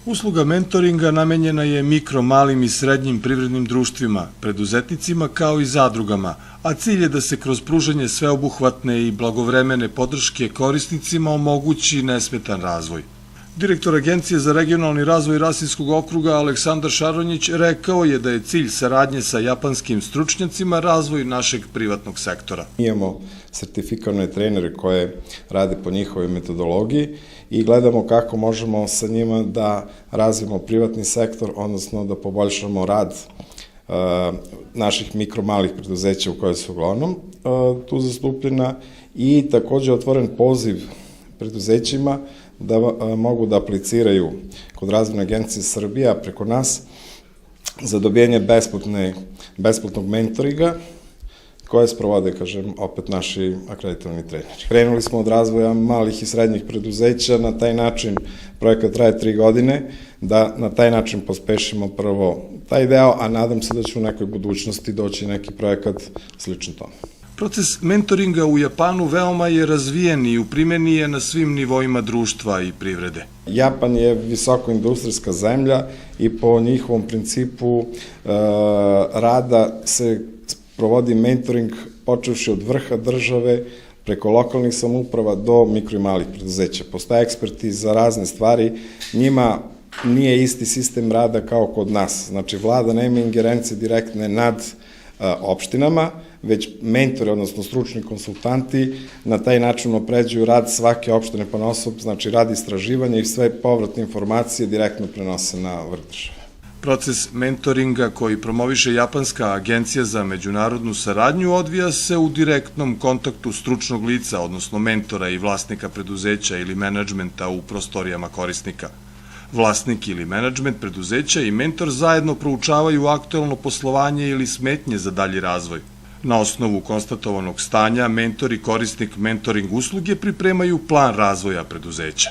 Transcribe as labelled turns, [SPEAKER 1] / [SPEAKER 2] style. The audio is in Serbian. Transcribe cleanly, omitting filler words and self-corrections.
[SPEAKER 1] Usluga mentoringa namenjena je mikro, malim i srednjim privrednim društvima, preduzetnicima kao i zadrugama, a cilj je da se kroz pružanje sveobuhvatne i blagovremene podrške korisnicima omogući nesmetan razvoj. Direktor Agencije za regionalni razvoj Rasinskog okruga Aleksandar Šaronjić rekao je da je cilj saradnje sa japanskim stručnjacima razvoj našeg privatnog sektora.
[SPEAKER 2] Imamo sertifikovane trenere koje rade po njihovoj metodologiji i gledamo kako možemo sa njima da razvijemo privatni sektor, odnosno da poboljšamo rad naših mikro-malih preduzeća u kojoj su uglavnom tu zastupljena i takođe otvoren poziv preduzećima da mogu da apliciraju kod Razvojne agencije Srbija preko nas za dobijanje besplatnog mentoringa koje sprovode, kažem, opet naši akreditovani treneri. Krenuli smo od razvoja malih i srednjih preduzeća, na taj način projekat traje 3 godine, da na taj način pospešimo prvo taj deo, a nadam se da će u nekoj budućnosti doći neki projekat sličan tome.
[SPEAKER 1] Proces mentoringa u Japanu veoma je razvijen i u primjeni je na svim nivoima društva i privrede.
[SPEAKER 2] Japan je visokoindustrijska zemlja i po njihovom principu rada se provodi mentoring počevši od vrha države preko lokalnih samouprava do mikro i malih preduzeća. Postoje eksperti za razne stvari, njima nije isti sistem rada kao kod nas. Znači, vlada nema ingerencije direktne nad opštinama, već mentori, odnosno stručni konsultanti, na taj način opređuju rad svake opštine ponaosob, znači rad istraživanja i sve povratne informacije direktno prenose na vrh države.
[SPEAKER 1] Proces mentoringa koji promoviše Japanska agencija za međunarodnu saradnju odvija se u direktnom kontaktu stručnog lica, odnosno mentora i vlasnika preduzeća ili menadžmenta u prostorijama korisnika. Vlasnik ili menadžment preduzeća i mentor zajedno proučavaju aktuelno poslovanje ili smetnje za dalji razvoj. Na osnovu konstatovanog stanja, mentor i korisnik mentoring usluge pripremaju plan razvoja preduzeća.